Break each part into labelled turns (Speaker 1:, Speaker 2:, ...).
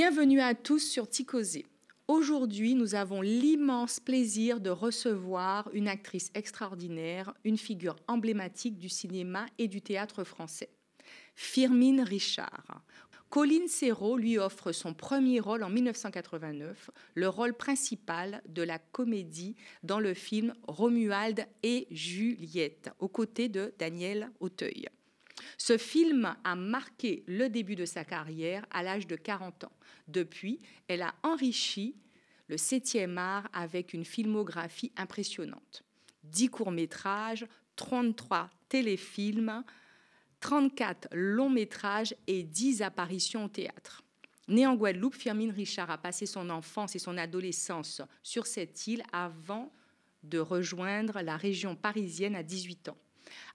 Speaker 1: Bienvenue à tous sur Ticosé. Aujourd'hui, nous avons l'immense plaisir de recevoir une actrice extraordinaire, une figure emblématique du cinéma et du théâtre français, Firmin Richard. Colline Serrault lui offre son premier rôle en 1989, le rôle principal de la comédie dans le film Romuald et Juliette, aux côtés de Daniel Auteuil. Ce film a marqué le début de sa carrière à l'âge de 40 ans. Depuis, elle a enrichi le 7e art avec une filmographie impressionnante. 10 courts-métrages, 33 téléfilms, 34 longs-métrages et 10 apparitions au théâtre. Née en Guadeloupe, Firmin Richard a passé son enfance et son adolescence sur cette île avant de rejoindre la région parisienne à 18 ans.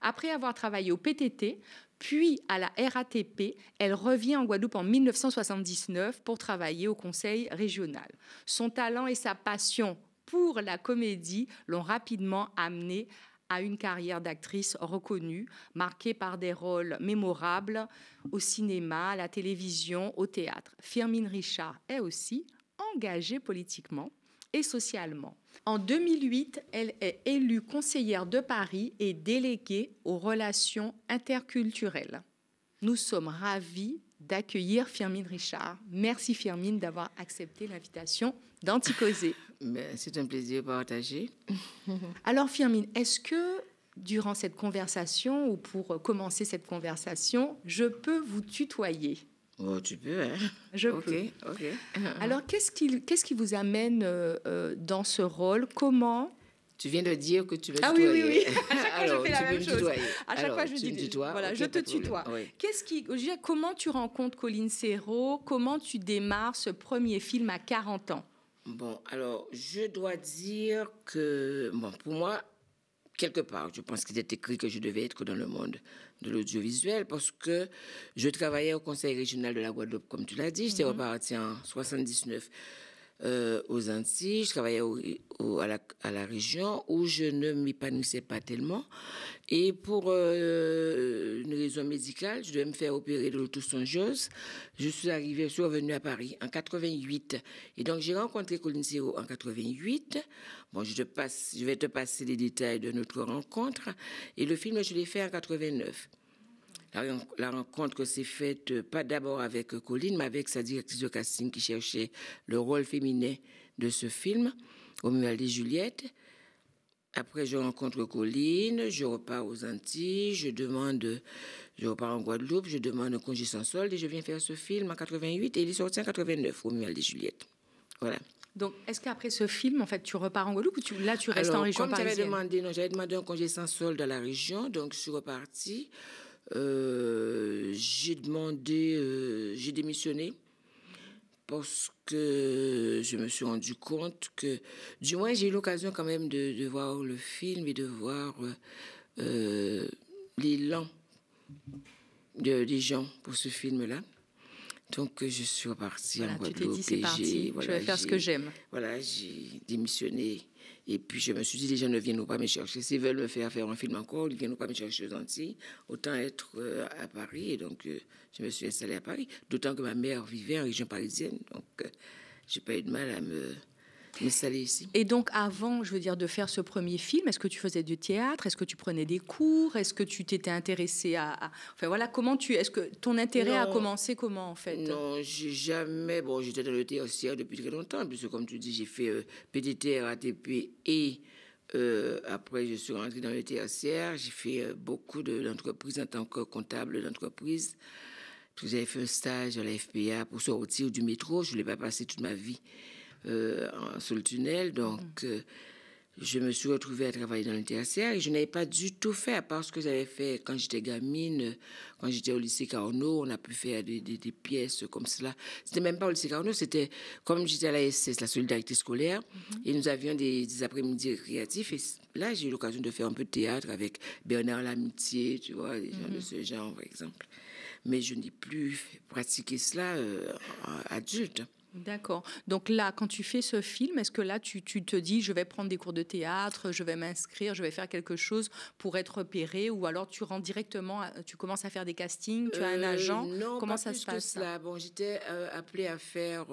Speaker 1: Après avoir travaillé au PTT, puis à la RATP, elle revient en Guadeloupe en 1979 pour travailler au conseil régional. Son talent et sa passion pour la comédie l'ont rapidement amenée à une carrière d'actrice reconnue, marquée par des rôles mémorables au cinéma, à la télévision, au théâtre. Firmin Richard est aussi engagée politiquement et socialement. En 2008, elle est élue conseillère de Paris et déléguée aux relations interculturelles. Nous sommes ravis d'accueillir Firmin Richard. Merci Firmin d'avoir accepté l'invitation d'Anticosé.
Speaker 2: C'est un plaisir partagé.
Speaker 1: Alors Firmin, est-ce que durant cette conversation ou pour commencer cette conversation, je peux vous tutoyer ?
Speaker 2: Oh, tu peux, hein?
Speaker 1: Je peux.
Speaker 2: Ok.
Speaker 1: Alors, qu'est-ce qui vous amène dans ce rôle? Comment?
Speaker 2: Tu viens de dire que tu veux
Speaker 1: tutoyer. Ah oui. À chaque fois, je fais la même chose. À chaque fois, je dis, voilà, okay, je te tutoie. Oui. Comment tu rencontres Colline Serrault? Comment tu démarres ce premier film à 40 ans?
Speaker 2: Bon, alors, je dois dire que, pour moi, quelque part, je pense qu'il est écrit que je devais être dans le monde de l'audiovisuel parce que je travaillais au conseil régional de la Guadeloupe, comme tu l'as dit. J'étais reparti en 79 aux Antilles. Je travaillais à la région où je ne m'épanouissais pas tellement. Et pour une raison médicale, je devais me faire opérer de l'autosongeuse. Je suis revenue à Paris en 88. Et donc, j'ai rencontré Colline Serrault en 88. Bon, je vais te passer les détails de notre rencontre. Et le film, je l'ai fait en 89. La rencontre s'est faite pas d'abord avec Colline, mais avec sa directrice de casting qui cherchait le rôle féminin de ce film, Romuald et Juliette. Après, je rencontre Colline, je repars aux Antilles, je repars en Guadeloupe, je demande un congé sans solde et je viens faire ce film en 88 et il est sorti en 89, Romuald et Juliette. Voilà.
Speaker 1: Donc, est-ce qu'après ce film, en fait, tu repars en Guadeloupe ou tu restes en région parisienne?
Speaker 2: J'avais demandé un congé sans solde à la région, donc je suis repartie. J'ai démissionné parce que je me suis rendu compte que, du moins, j'ai eu l'occasion quand même de voir le film et de voir l'élan des gens pour ce film-là. Donc, je suis repartie en Guadeloupe.
Speaker 1: Tu t'es dit, c'est parti, je vais faire ce que j'aime.
Speaker 2: Voilà, j'ai démissionné. Et puis, je me suis dit, les gens ne viennent pas me chercher. S'ils veulent me faire un film encore, ils ne viennent pas me chercher aux Antilles. Autant être à Paris. Et donc, je me suis installée à Paris. D'autant que ma mère vivait en région parisienne. Donc, je n'ai pas eu de mal à m'installer ici.
Speaker 1: Et donc, avant, je veux dire, de faire ce premier film, est-ce que tu faisais du théâtre? Est-ce que tu prenais des cours? Est-ce que tu t'étais intéressée Enfin, voilà, est-ce que ton intérêt a commencé comment, en fait?
Speaker 2: Non, j'ai jamais... Bon, j'étais dans le théâtre depuis très longtemps, puisque, comme tu dis, j'ai fait PTT, RATP et... après, je suis rentrée dans le théâtre. J'ai fait beaucoup d'entreprises en tant que comptable d'entreprise. J'avais fait un stage à la FPA pour sortir du métro. Je ne l'ai pas passé toute ma vie sur le tunnel. Donc, je me suis retrouvée à travailler dans le théâtre et je n'avais pas du tout fait, à part ce que j'avais fait quand j'étais gamine. Quand j'étais au lycée Carnot, on a pu faire des pièces comme cela. C'était même pas au lycée Carnot, c'était comme j'étais à la SS, la solidarité scolaire, et nous avions des après-midi créatifs. Et là, j'ai eu l'occasion de faire un peu de théâtre avec Bernard Lamitié, tu vois, des gens de ce genre, par exemple. Mais je n'ai plus pratiqué cela adulte.
Speaker 1: D'accord. Donc là, quand tu fais ce film, est-ce que là, tu te dis, je vais prendre des cours de théâtre, je vais m'inscrire, je vais faire quelque chose pour être repéré, ou alors tu rentres directement, tu commences à faire des castings, tu as un agent,
Speaker 2: Non,
Speaker 1: comment
Speaker 2: pas
Speaker 1: ça se
Speaker 2: plus que
Speaker 1: passe ça?
Speaker 2: cela. Bon, j'étais appelée à faire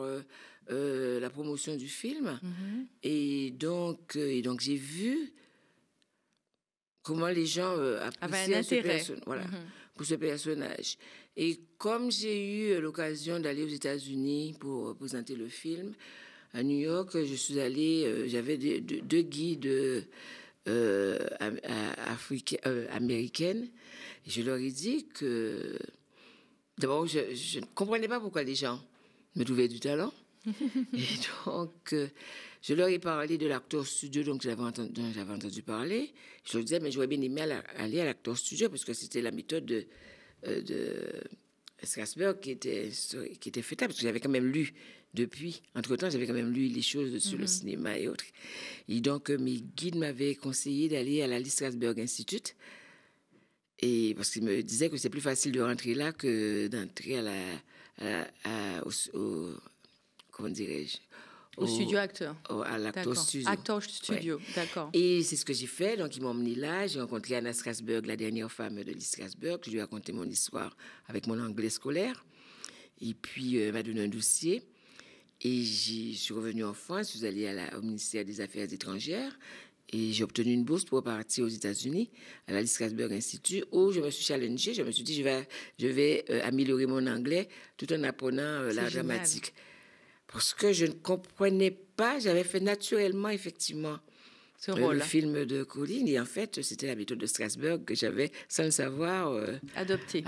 Speaker 2: la promotion du film.
Speaker 1: Mhm.
Speaker 2: Et donc j'ai vu comment les gens
Speaker 1: Avait un
Speaker 2: appréciaient ce
Speaker 1: intérêt.
Speaker 2: personnage. Voilà,
Speaker 1: Mhm.
Speaker 2: pour ce personnage. Et comme j'ai eu l'occasion d'aller aux États-Unis pour présenter le film, à New York, je suis allée, j'avais deux guides américaines. Et je leur ai dit que, d'abord, je ne comprenais pas pourquoi les gens me trouvaient du talent. Et donc, je leur ai parlé de l'Actor Studio dont dont j'avais entendu parler. Je leur disais, mais j'aurais bien aimé aller à l'Actor Studio parce que c'était la méthode de Strasberg qui était faitable, parce que j'avais quand même lu depuis. Entre-temps, j'avais quand même lu les choses sur le cinéma et autres. Et donc, mes guides m'avaient conseillé d'aller à la Lee Strasberg Institute. Et parce qu'ils me disaient que c'est plus facile de rentrer là que d'entrer comment dirais-je,
Speaker 1: Au studio acteur.
Speaker 2: à l'Actor
Speaker 1: D'accord.
Speaker 2: Studio.
Speaker 1: Actor Studio,
Speaker 2: Ouais.
Speaker 1: d'accord.
Speaker 2: Et c'est ce que j'ai fait. Donc, ils m'ont emmené là. J'ai rencontré Anna Strasberg, la dernière femme de Lee Strasberg. Je lui ai raconté mon histoire avec mon anglais scolaire. Et puis, elle m'a donné un dossier. Et je suis revenue en France. Je suis allée au ministère des Affaires étrangères. Et j'ai obtenu une bourse pour partir aux États-Unis, à la Lee Strasberg Institute, où je me suis challengée. Je me suis dit, je vais améliorer mon anglais tout en apprenant l'art dramatique. Parce que je ne comprenais pas, j'avais fait naturellement, effectivement,
Speaker 1: Ce rôle.
Speaker 2: le film de Colline. Et en fait, c'était la méthode de Strasberg que j'avais, sans le savoir, adopté,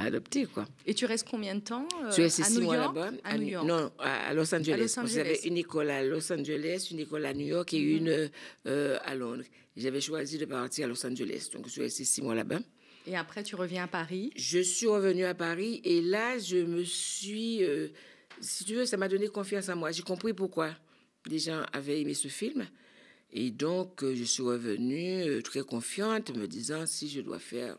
Speaker 2: quoi.
Speaker 1: Et tu restes combien de temps
Speaker 2: Je suis restée
Speaker 1: à
Speaker 2: 6
Speaker 1: New
Speaker 2: mois
Speaker 1: York?
Speaker 2: là-bas.
Speaker 1: À New York.
Speaker 2: Non, à Los Angeles.
Speaker 1: À Los
Speaker 2: Parce qu'il y avait
Speaker 1: Angeles.
Speaker 2: une école à Los Angeles, une école à New York et une à Londres. J'avais choisi de partir à Los Angeles. Donc, je suis restée 6 mois là-bas.
Speaker 1: Et après, tu reviens à Paris?
Speaker 2: Je suis revenue à Paris et là, je me suis... si tu veux, ça m'a donné confiance en moi. J'ai compris pourquoi les gens avaient aimé ce film. Et donc, je suis revenue très confiante, me disant, si je dois faire...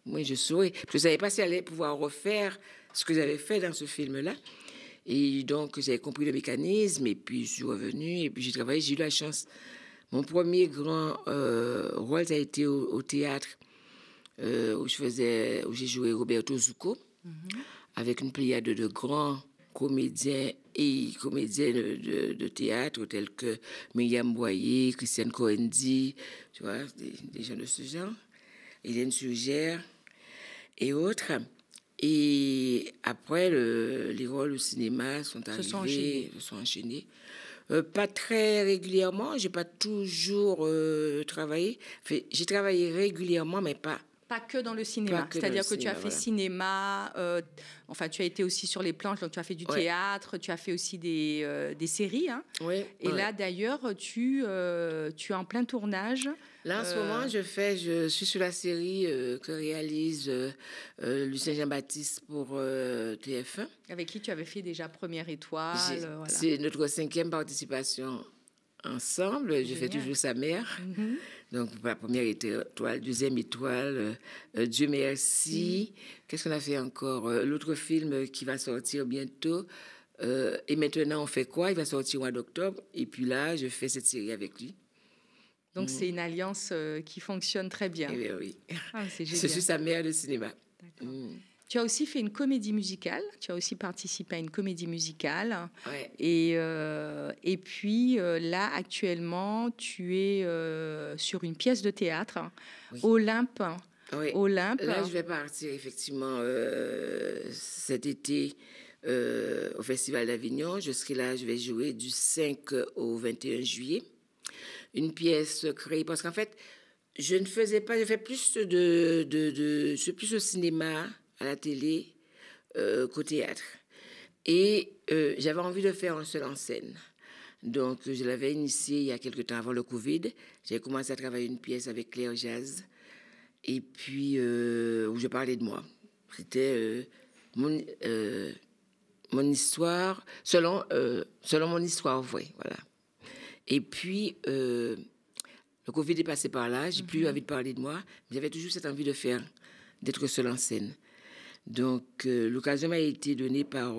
Speaker 2: Moi, je saurais. Je ne savais pas si j'allais pouvoir refaire ce que j'avais fait dans ce film-là. Et donc, j'avais compris le mécanisme. Et puis, je suis revenue. Et puis, j'ai travaillé. J'ai eu la chance. Mon premier grand rôle, ça a été au théâtre, où j'ai joué Roberto Zucco, avec une pléiade de grands comédiens et comédiennes de théâtre, tels que Myriam Boyer, Christiane Coendi, tu vois, des gens de ce genre, Hélène Surgère et autres. Et après, les rôles au cinéma sont arrivés, se sont enchaînés. Pas très régulièrement, j'ai pas toujours travaillé. Enfin, j'ai travaillé régulièrement, mais pas
Speaker 1: que dans le cinéma. C'est-à-dire que tu as fait cinéma, enfin, tu as été aussi sur les planches, donc tu as fait du théâtre, tu as fait aussi des séries. Hein.
Speaker 2: Oui.
Speaker 1: Et là, d'ailleurs, tu es en plein tournage.
Speaker 2: Là, en ce moment, je suis sur la série que réalise Lucien Jean-Baptiste pour TF1.
Speaker 1: Avec qui tu avais fait déjà Première Étoile.
Speaker 2: Voilà. C'est notre 5e participation ensemble. Génial. Je fais toujours sa mère. Donc, la première étoile, 2e étoile, Dieu merci. Qu'est-ce qu'on a fait encore? L'autre film qui va sortir bientôt. Et maintenant, on fait quoi? Il va sortir au mois d'octobre. Et puis là, je fais cette série avec lui.
Speaker 1: Donc, c'est une alliance qui fonctionne très bien.
Speaker 2: Eh bien, oui.
Speaker 1: Ah, c'est génial.
Speaker 2: Je suis sa mère de cinéma.
Speaker 1: Tu as aussi fait une comédie musicale. Tu as aussi participé à une comédie musicale.
Speaker 2: Ouais.
Speaker 1: Et puis, là, actuellement, tu es sur une pièce de théâtre, Olympe.
Speaker 2: Oui.
Speaker 1: Olympe.
Speaker 2: Là, je vais partir, effectivement, cet été au Festival d'Avignon. Je serai là, je vais jouer du 5 au 21 juillet. Une pièce créée, parce qu'en fait, je fais plus je suis plus au cinéma, à la télé, qu'au théâtre. Et j'avais envie de faire un seul en scène. Donc, je l'avais initié il y a quelque temps avant le Covid. J'ai commencé à travailler une pièce avec Claire Jazz. Et puis, où je parlais de moi. C'était mon histoire, selon mon histoire vraie, voilà. Et puis, le Covid est passé par là, j'ai plus envie de parler de moi, mais j'avais toujours cette envie d'être seule en scène. Donc, l'occasion m'a été donnée par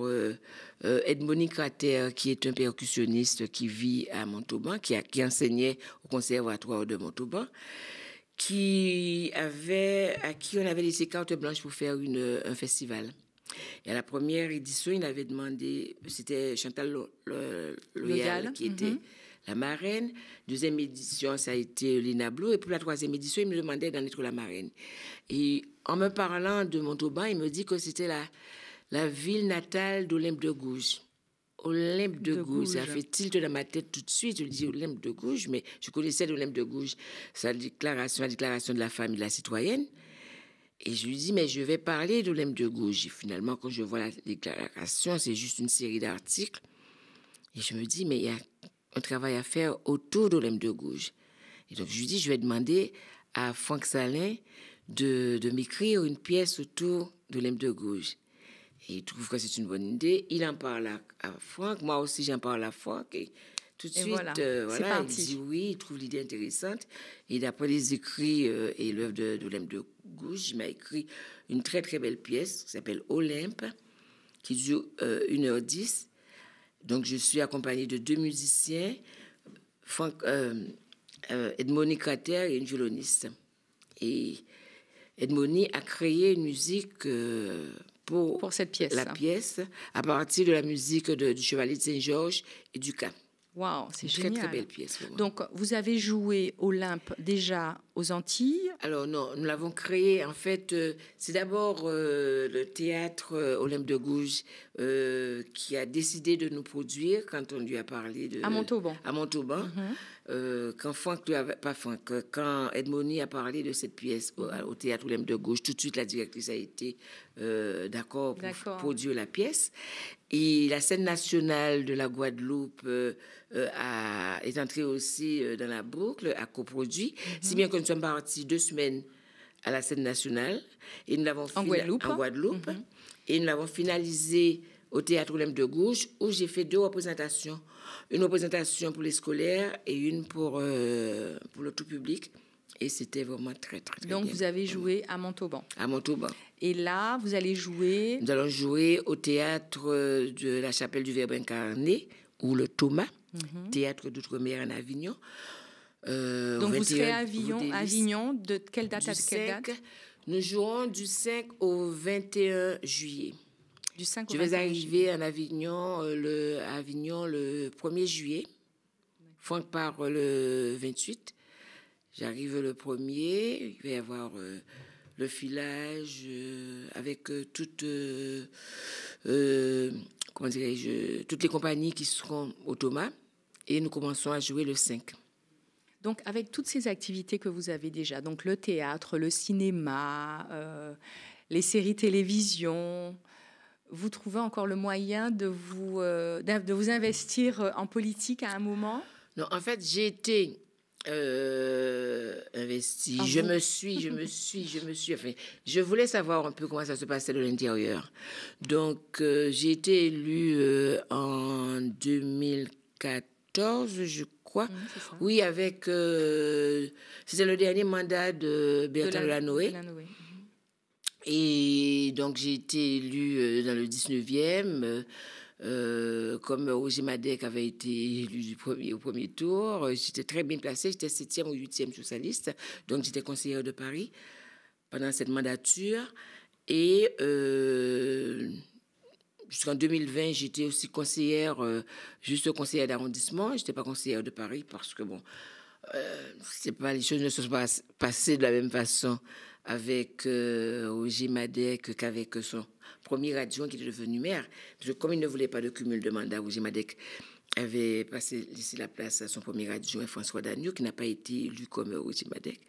Speaker 2: Edmoni Crater, qui est un percussionniste qui vit à Montauban, qui enseignait au conservatoire de Montauban, à qui on avait laissé carte blanche pour faire un festival. Et à la première édition, il avait demandé, c'était Chantal Loyal qui était la marraine. Deuxième édition, ça a été Lina Blou. Et pour la troisième édition, il me demandait d'en être la marraine. Et en me parlant de Montauban, il me dit que c'était la ville natale d'Olympe de Gouges. Olympe de Gouges, ça fait tilt dans ma tête tout de suite. Je dis Olympe de Gouges, mais je connaissais l'Olympe de Gouges, la déclaration de la femme et de la citoyenne. Et je lui dis, mais je vais parler d'Olympe de Gouges. Et finalement, quand je vois la déclaration, c'est juste une série d'articles. Et je me dis, mais il y a un travail à faire autour d'Olympe de Gouges. Et donc, je lui dis, je vais demander à Franck Salin de m'écrire une pièce autour d'Olympe de Gouges. Et il trouve que c'est une bonne idée. Il en parle à Franck. Moi aussi, j'en parle à Franck. Et tout de suite, voilà, il dit oui, il trouve l'idée intéressante. Et d'après les écrits et l'œuvre d'Olympe de Gouges, il m'a écrit une très, très belle pièce qui s'appelle Olympe, qui dure 1h10. Donc, je suis accompagnée de 2 musiciens, Edmoni Crater et une violoniste. Et Edmoni a créé une musique pour
Speaker 1: cette pièce.
Speaker 2: La pièce, à partir de la musique du Chevalier de Saint-Georges et du Cap.
Speaker 1: Waouh, c'est génial.
Speaker 2: Très, très belle pièce. Vraiment.
Speaker 1: Donc, vous avez joué Olympe déjà aux Antilles?
Speaker 2: Alors non, nous l'avons créé, en fait, c'est d'abord le théâtre Olympe de Gouges qui a décidé de nous produire quand on lui a parlé de...
Speaker 1: À Montauban.
Speaker 2: À Montauban. Quand Edmoni a parlé de cette pièce au théâtre Olympe de Gouges, tout de suite la directrice a été d'accord pour produire la pièce. Et la scène nationale de la Guadeloupe est entrée aussi dans la boucle, a coproduit, si bien que nous sommes partis 2 semaines à la scène nationale et nous l'avons
Speaker 1: en Guadeloupe.
Speaker 2: Et nous l'avons finalisé au théâtre Olympe de Gouges, où j'ai fait 2 représentations, une représentation pour les scolaires et une pour le tout public. Et c'était vraiment très, très, très
Speaker 1: Donc,
Speaker 2: bien.
Speaker 1: vous avez joué à Montauban.
Speaker 2: À Montauban.
Speaker 1: Et là, vous allez jouer...
Speaker 2: Nous allons jouer au théâtre de la Chapelle du Verbe incarné, ou le Thomas, théâtre d'outre-mer en Avignon.
Speaker 1: Donc, vous serez à Avignon, de quelle date à quelle date?
Speaker 2: Nous jouons du 5 au 21 juillet.
Speaker 1: Du 5 au
Speaker 2: Je vais arriver en Avignon, le 1er juillet. Franck part le 28. J'arrive le 1er. Il va y avoir le filage avec toutes les compagnies qui seront au Thomas. Et nous commençons à jouer le 5.
Speaker 1: Donc, avec toutes ces activités que vous avez déjà, donc le théâtre, le cinéma, les séries télévision, vous trouvez encore le moyen de vous investir en politique à un moment?
Speaker 2: Non, en fait, j'ai été investie. Je me suis. Enfin, je voulais savoir un peu comment ça se passait de l'intérieur. Donc, j'ai été élue en 2014, je crois. Oui, avec... c'était le dernier mandat de Bertrand Delanoë. Et donc, j'ai été élue dans le 19e, comme Roger Madec avait été élu au premier tour. J'étais très bien placée, j'étais 7e ou 8e socialiste. Donc, j'étais conseillère de Paris pendant cette mandature. Et jusqu'en 2020, j'étais aussi conseillère, juste conseillère d'arrondissement. Je n'étais pas conseillère de Paris parce que, bon, les choses ne se sont pas passées de la même façon avec Roger Madec qu'avec son premier adjoint qui était devenu maire. Parce que comme il ne voulait pas de cumul de mandat, Roger Madec avait laissé la place à son premier adjoint, François Dagneau, qui n'a pas été élu comme Roger Madec.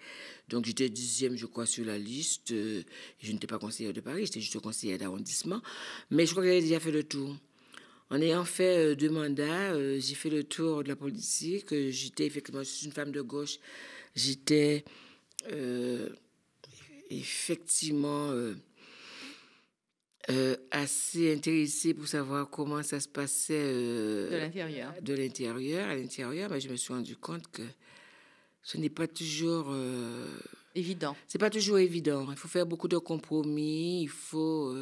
Speaker 2: Donc j'étais 10e, je crois, sur la liste. Je n'étais pas conseillère de Paris, j'étais juste conseillère d'arrondissement. Mais je crois que j'avais déjà fait le tour. En ayant fait 2 mandats, j'ai fait le tour de la politique. J'étais effectivement, je suis une femme de gauche. J'étais... effectivement assez intéressée pour savoir comment ça se passait
Speaker 1: de l'intérieur.
Speaker 2: À l'intérieur, mais je me suis rendu compte que ce n'est pas toujours...
Speaker 1: Évident.
Speaker 2: C'est pas toujours évident. Il faut faire beaucoup de compromis. Il faut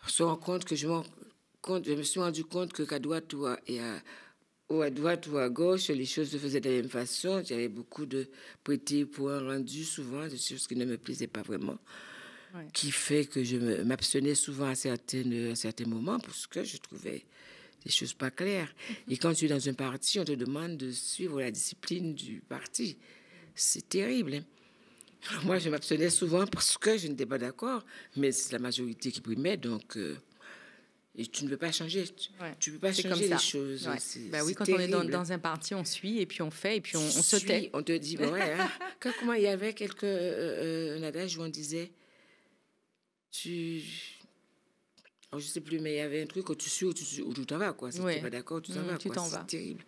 Speaker 2: se rendre compte que je me suis rendu compte qu'à droite ou à droite ou à gauche, les choses se faisaient de la même façon. J'avais beaucoup de prêtés pour un rendu, souvent, des choses qui ne me plaisaient pas vraiment. Ouais. Qui fait que je m'abstenais souvent à certains moments parce que je trouvais des choses pas claires. Et quand tu es dans un parti, on te demande de suivre la discipline du parti. C'est terrible. Hein? Alors moi, je m'abstenais souvent parce que je n'étais pas d'accord, mais c'est la majorité qui primait, donc... et tu ne peux pas changer. Tu ne peux pas changer les choses.
Speaker 1: Ouais. Oui, quand terrible. On est dans un parti, on suit, et puis on fait, et puis on se tait.
Speaker 2: On te dit, ben ouais, hein. Comment il y avait un adage où on disait... Alors, je ne sais plus, mais il y avait un truc où tu suis ou tu t'en vas, quoi. Si tu n'es pas d'accord, tu t'en vas, quoi. C'est terrible.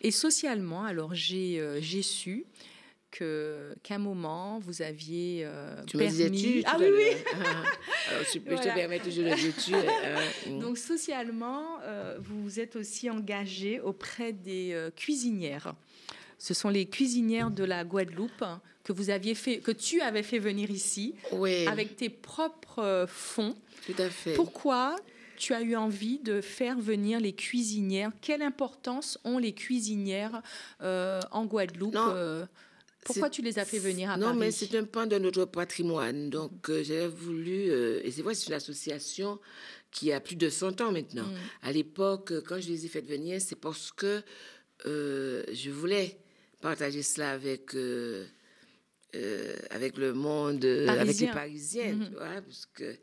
Speaker 1: Et socialement, alors j'ai su qu'à un moment, vous aviez
Speaker 2: tu permis... me disais
Speaker 1: Ah oui, oui.
Speaker 2: Alors, je te permets toujours de dire
Speaker 1: Donc, socialement, vous êtes aussi engagé auprès des cuisinières. Ce sont les cuisinières de la Guadeloupe que tu avais fait venir ici,
Speaker 2: oui,
Speaker 1: avec tes propres fonds.
Speaker 2: Tout à fait.
Speaker 1: Pourquoi tu as eu envie de faire venir les cuisinières? Quelle importance ont les cuisinières en Guadeloupe? Pourquoi tu les as fait venir à Paris?
Speaker 2: Non, mais c'est un pan de notre patrimoine. Donc, j'avais voulu... et c'est vrai, c'est une association qui a plus de 100 ans maintenant. À l'époque, quand je les ai fait venir, c'est parce que je voulais partager cela avec le monde,
Speaker 1: parisien.
Speaker 2: Avec les Parisiens. Ouais, parce que,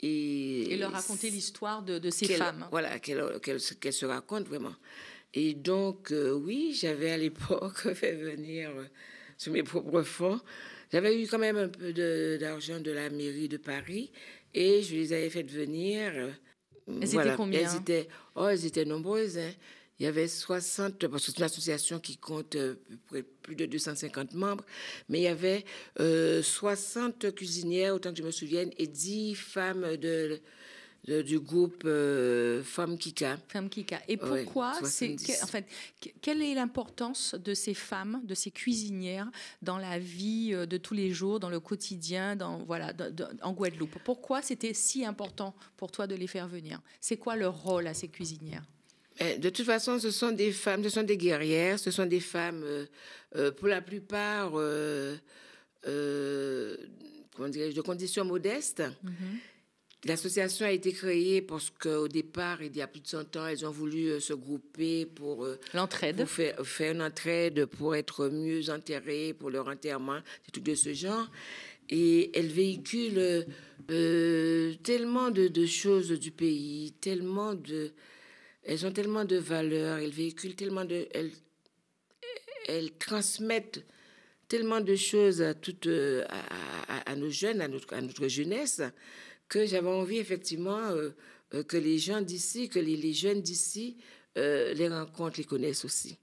Speaker 1: et leur raconter l'histoire de ces femmes.
Speaker 2: Voilà, qu'elles se racontent vraiment. Et donc, oui, j'avais à l'époque fait venir... sur mes propres fonds. J'avais eu quand même un peu d'argent de la mairie de Paris et je les avais fait venir.
Speaker 1: Elles étaient combien?
Speaker 2: Elles étaient nombreuses. Hein. Il y avait 60, parce que c'est une association qui compte plus de 250 membres, mais il y avait 60 cuisinières, autant que je me souvienne, et 10 femmes du groupe Femmes Kika.
Speaker 1: Femmes Kika. Et pourquoi quelle est l'importance de ces femmes, de ces cuisinières dans la vie de tous les jours, dans le quotidien, en Guadeloupe? Pourquoi c'était si important pour toi de les faire venir? C'est quoi leur rôle à ces cuisinières?
Speaker 2: De toute façon, ce sont des femmes, ce sont des guerrières, ce sont des femmes, pour la plupart, de conditions modestes. L'association a été créée parce qu'au départ, il y a plus de 100 ans, elles ont voulu se grouper pour
Speaker 1: l'entraide,
Speaker 2: pour faire une entraide, pour être mieux enterrées, pour leur enterrement, des trucs de ce genre. Et elles véhiculent tellement de choses du pays, elles ont tellement de valeurs, elles véhiculent tellement elles transmettent tellement de choses à nos jeunes, à notre jeunesse, que j'avais envie effectivement que les gens d'ici, que les jeunes d'ici les rencontrent, les connaissent aussi.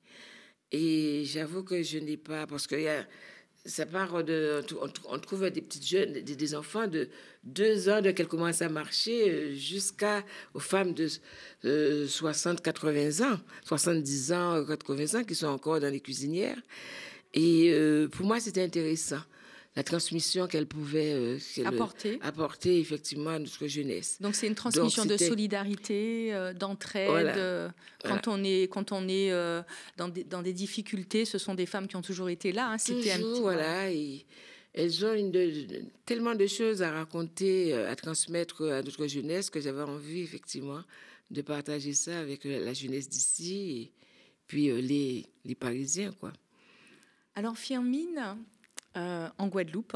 Speaker 2: Et j'avoue que je n'ai pas, parce que ça part on trouve des petites jeunes, des enfants de 2 ans, qu'elles commencent à marcher, jusqu'aux femmes de 60, 80 ans, 70 ans, 80 ans, qui sont encore dans les cuisinières. Et pour moi, c'était intéressant. La transmission qu'elle pouvait apporter effectivement à notre jeunesse.
Speaker 1: Donc c'est une transmission de solidarité, d'entraide. Quand on est dans des difficultés, ce sont des femmes qui ont toujours été là. Hein.
Speaker 2: C'était voilà. Et elles ont tellement de choses à raconter, à transmettre à notre jeunesse, que j'avais envie effectivement de partager ça avec la jeunesse d'ici et puis les Parisiens, quoi.
Speaker 1: Alors Firmin, en Guadeloupe,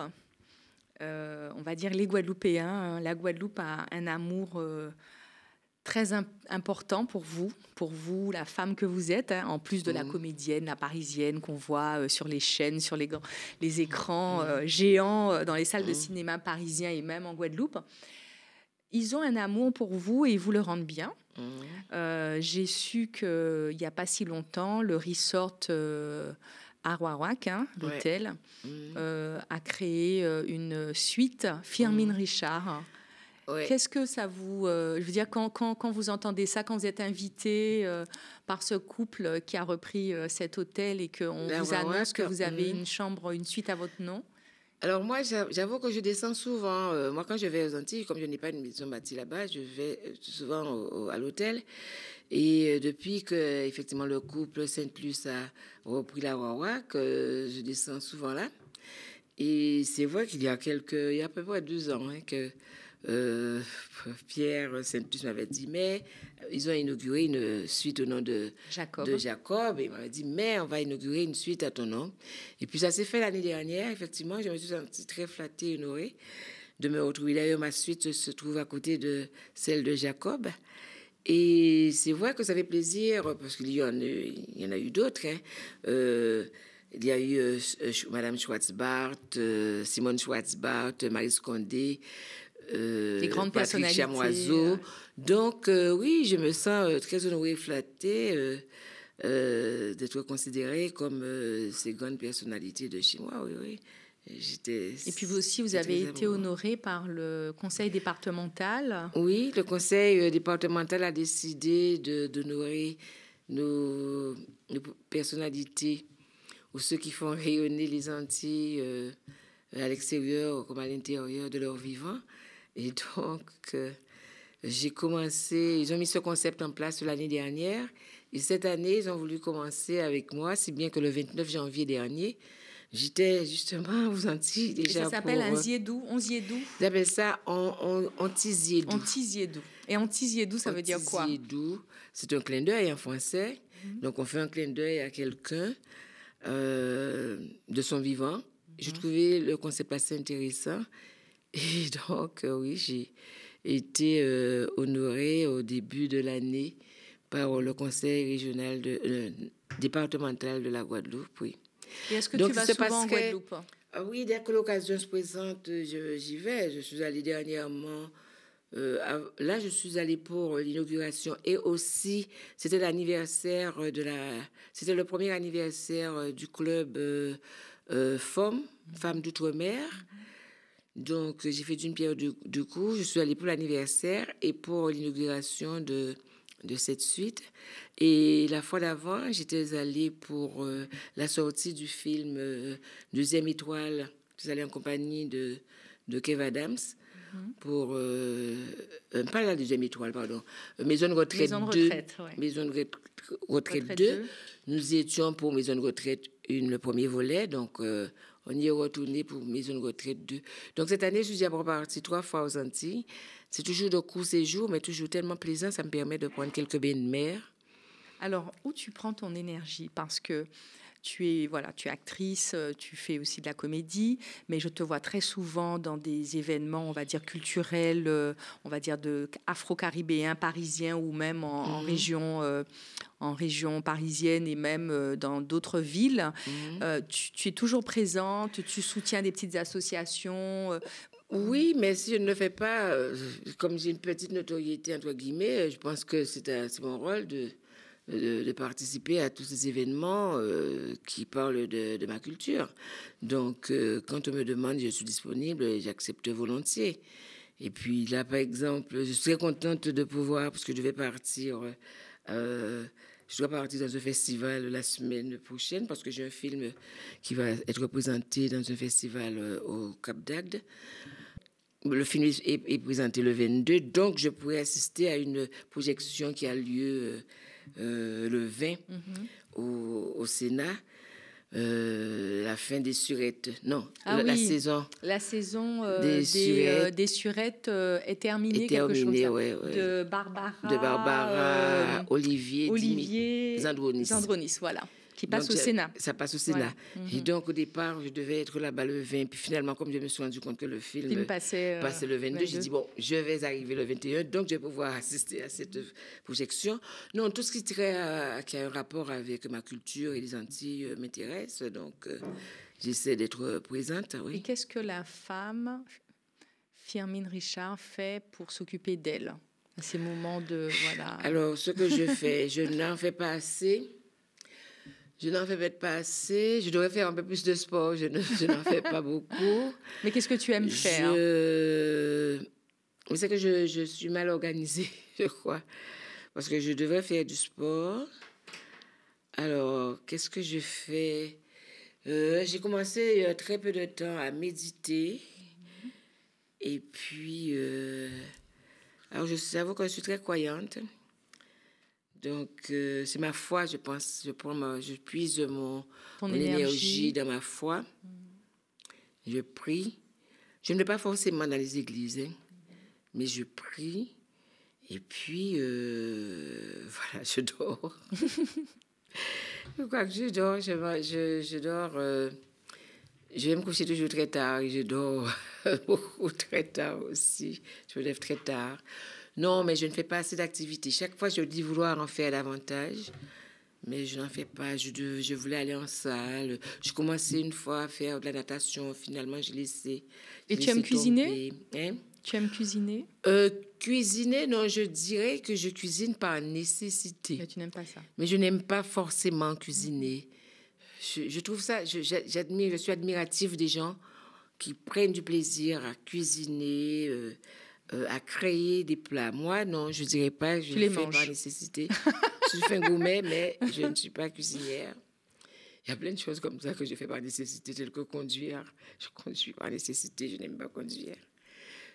Speaker 1: on va dire les Guadeloupéens, la Guadeloupe a un amour très important pour vous, la femme que vous êtes, hein, en plus de la comédienne, la parisienne qu'on voit sur les chaînes, sur les écrans géants dans les salles de cinéma parisiens et même en Guadeloupe. Ils ont un amour pour vous et ils vous le rendent bien. J'ai su qu'il n'y a pas si longtemps, le resort Arawak, hein, l'hôtel, a créé une suite, Firmin Richard.
Speaker 2: Ouais.
Speaker 1: Qu'est-ce que ça vous... je veux dire, quand vous entendez ça, quand vous êtes invité par ce couple qui a repris cet hôtel et qu'on
Speaker 2: La
Speaker 1: vous
Speaker 2: Wawa,
Speaker 1: annonce que vous avez une chambre, une suite à votre nom.
Speaker 2: Alors moi, j'avoue que je descends souvent. Moi, quand je vais aux Antilles, comme je n'ai pas une maison bâtie là-bas, je vais souvent à l'hôtel. Et depuis que effectivement le couple Sainte-Luce a repris la Wawa, que je descends souvent là. Et c'est vrai qu'il y a il y a à peu près 2 ans que euh, Pierre Sainte-Luce m'avait dit, mais ils ont inauguré une suite au nom de Jacob. Et il m'avait dit, mais on va inaugurer une suite à ton nom. Et puis ça s'est fait l'année dernière. Effectivement, je me suis sentie très flattée, honorée de me retrouver. D'ailleurs, ma suite se trouve à côté de celle de Jacob. Et c'est vrai que ça fait plaisir, parce qu'il y en a eu d'autres. Il y a eu Madame Schwarzbart, Simone Schwarzbart, Marie Condé,
Speaker 1: des grandes
Speaker 2: Patrick Chamoiseau. Donc, oui, je me sens très honorée et flattée d'être considérée comme ces grandes personnalités de chez moi. Oui, oui.
Speaker 1: Et puis vous aussi, vous avez été honorée par le conseil départemental.
Speaker 2: Oui, le conseil départemental a décidé d'honorer nos personnalités ou ceux qui font rayonner les Antilles à l'extérieur comme à l'intérieur de leur vivant. Et donc, j'ai commencé, ils ont mis ce concept en place l'année dernière. Et cette année, ils ont voulu commencer avec moi, si bien que le 29 janvier dernier, j'étais justement aux Antilles déjà.
Speaker 1: Et ça s'appelle un ziédou, on ziédou.
Speaker 2: Ils appellent ça anti-ziédou.
Speaker 1: Anti-ziédou. Et anti-ziédou, ça veut dire quoi?
Speaker 2: Anti-ziédou, c'est un clin d'œil en français. Donc, on fait un clin d'œil à quelqu'un de son vivant. Je trouvais le concept assez intéressant. Et donc, oui, j'ai été honorée au début de l'année par le conseil régional départemental de la Guadeloupe, oui.
Speaker 1: Et est-ce que tu vas souvent en Guadeloupe?
Speaker 2: Oui, dès que l'occasion se présente, j'y vais. Je suis allée dernièrement. Là, je suis allée pour l'inauguration et aussi, c'était l'anniversaire c'était le premier anniversaire du club Femmes d'Outre-mer. Donc, j'ai fait d'une pierre deux coups. Je suis allée pour l'anniversaire et pour l'inauguration de cette suite. Et la fois d'avant, j'étais allée pour la sortie du film Deuxième Étoile. Je suis allée en compagnie de Kev Adams pour... pas la Deuxième Étoile, pardon. Maison de retraite 2. Maison de retraite 2. Nous étions pour Maison de retraite 1, le premier volet. Donc, on y est retourné pour Maison de retraite 2. Donc, cette année, je suis déjà repartie 3 fois aux Antilles. C'est toujours de courts séjours, mais toujours tellement plaisant. Ça me permet de prendre quelques bains de mer.
Speaker 1: Alors, où tu prends ton énergie? Parce que tu es actrice, tu fais aussi de la comédie, mais je te vois très souvent dans des événements, on va dire, culturels, on va dire, afro-caribéens, parisiens, ou même en région parisienne et même dans d'autres villes. Tu es toujours présente, tu soutiens des petites associations.
Speaker 2: Oui, mais si je ne le fais pas, comme j'ai une petite notoriété, entre guillemets, je pense que c'est mon rôle de participer à tous ces événements qui parlent de ma culture. Donc, quand on me demande, je suis disponible et j'accepte volontiers. Et puis là, par exemple, je suis très contente de pouvoir, parce que je vais partir... je dois partir dans un festival la semaine prochaine parce que j'ai un film qui va être présenté dans un festival au Cap d'Agde. Le film est présenté le 22, donc je pourrais assister à une projection qui a lieu le 20 au Sénat. La fin des surettes. Non, la saison.
Speaker 1: La saison des surettes est terminée. De Barbara. Olivier Zandronis, voilà. Qui passe au Sénat.
Speaker 2: Ça passe au Sénat. Voilà. Et donc, au départ, je devais être là-bas le 20. Puis finalement, comme je me suis rendu compte que le film passait le 22, j'ai dit, bon, je vais arriver le 21, donc je vais pouvoir assister à cette projection. Non, tout ce qui a un rapport avec ma culture et les Antilles m'intéresse. Donc, j'essaie d'être présente. Oui.
Speaker 1: Et qu'est-ce que la femme, Firmin Richard, fait pour s'occuper d'elle à ces moments de... Voilà.
Speaker 2: Alors, ce que je fais, je n'en fais pas assez. Je n'en fais peut-être pas assez. Je devrais faire un peu plus de sport. Je n'en fais pas beaucoup.
Speaker 1: Mais qu'est-ce que tu aimes faire?
Speaker 2: c'est que je suis mal organisée, je crois. Parce que je devrais faire du sport. Alors, qu'est-ce que je fais? J'ai commencé il y a très peu de temps à méditer. Et puis, alors j'avoue que je suis très croyante. Donc, c'est ma foi, je pense. Je puise mon énergie dans ma foi. Je prie. Je ne vais pas forcément dans les églises, hein, mais je prie. Et puis, voilà, je dors. Je crois que je dors. Je dors. Je vais me coucher toujours très tard et je dors beaucoup très tard aussi. Je me lève très tard. Non, mais je ne fais pas assez d'activités. Chaque fois, je dis vouloir en faire davantage, mais je n'en fais pas. Je voulais aller en salle. Je commençais une fois à faire de la natation. Finalement, j'ai laissé.
Speaker 1: Et tu aimes cuisiner?
Speaker 2: Hein?
Speaker 1: Tu aimes cuisiner?
Speaker 2: Cuisiner, non, je dirais que je cuisine par nécessité.
Speaker 1: Mais tu n'aimes pas ça?
Speaker 2: Mais je n'aime pas forcément cuisiner. Je trouve ça, je suis admirative des gens qui prennent du plaisir à cuisiner, à créer des plats. Moi, non, je ne dirais pas que je le fais par nécessité. Je suis un gourmet, mais je ne suis pas cuisinière. Il y a plein de choses comme ça que je fais par nécessité, telles que conduire. Je conduis par nécessité, je n'aime pas conduire.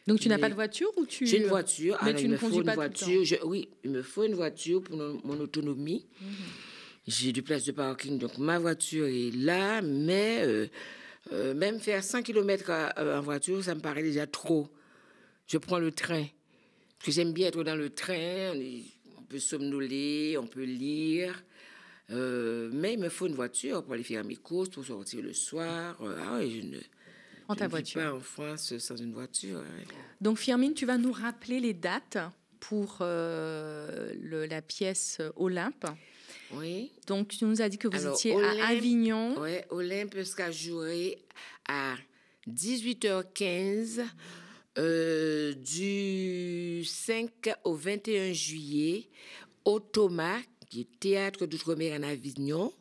Speaker 1: Donc, tu n'as pas de voiture ou tu...
Speaker 2: J'ai une voiture.
Speaker 1: Mais tu ne conduis pas tout le temps.
Speaker 2: Oui, il me faut une voiture pour mon autonomie. J'ai du place de parking, donc ma voiture est là, mais même faire 100 km en voiture, ça me paraît déjà trop. Je prends le train, parce que j'aime bien être dans le train, on peut somnoler, on peut lire, mais il me faut une voiture pour aller faire mes courses, pour sortir le soir. Je ne vis pas en France sans une voiture. Ouais.
Speaker 1: Donc Firmin, tu vas nous rappeler les dates pour la pièce Olympe.
Speaker 2: Oui.
Speaker 1: Donc, tu nous as dit que vous étiez à Avignon.
Speaker 2: Oui, Olympe sera joué à 18h15 du 5 au 21 juillet au Thomas, qui est théâtre d'outre-mer en Avignon.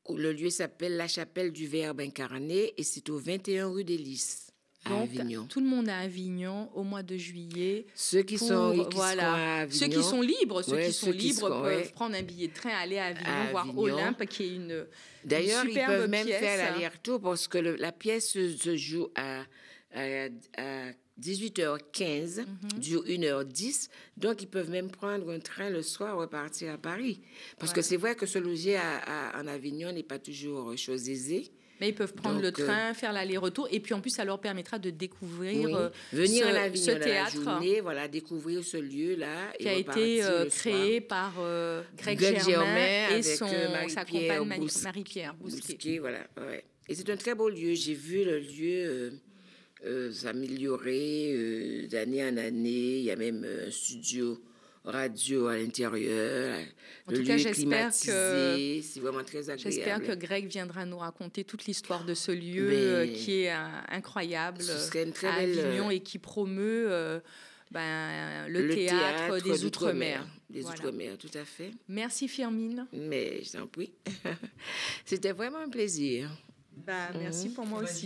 Speaker 2: Le lieu s'appelle La Chapelle du Verbe incarné et c'est au 21 rue des Lys.
Speaker 1: Donc, tout le monde à Avignon au mois de juillet.
Speaker 2: Ceux qui sont à Avignon.
Speaker 1: Ceux qui sont libres, peuvent prendre un billet de train, aller à Avignon, voir Olympe, qui est une
Speaker 2: D'ailleurs,
Speaker 1: superbe
Speaker 2: ils peuvent même
Speaker 1: pièce.
Speaker 2: faire l'aller-retour parce que la pièce se joue à 18h15, dure 1h10. Donc, ils peuvent même prendre un train le soir et repartir à Paris. Parce que c'est vrai que se loger en Avignon n'est pas toujours chose aisée.
Speaker 1: Mais ils peuvent prendre le train, faire l'aller-retour. Et puis, en plus, ça leur permettra de découvrir
Speaker 2: venir à Avignon
Speaker 1: ce théâtre.
Speaker 2: La journée, voilà, découvrir ce lieu-là.
Speaker 1: Qui a été créé par Greg Germain et sa compagne Marie-Pierre Bousquet.
Speaker 2: Voilà, ouais. Et c'est un très beau lieu. J'ai vu le lieu s'améliorer d'année en année. Il y a même un studio radio à l'intérieur.
Speaker 1: En tout cas, j'espère que
Speaker 2: c'est vraiment très agréable.
Speaker 1: J'espère que Greg viendra nous raconter toute l'histoire de ce lieu qui est incroyable à Avignon et qui promeut le théâtre des Outre-mer.
Speaker 2: Des Outre-mer, tout à fait.
Speaker 1: Merci Firmin.
Speaker 2: Mais je t'en prie. C'était vraiment un plaisir.
Speaker 1: Merci pour moi aussi.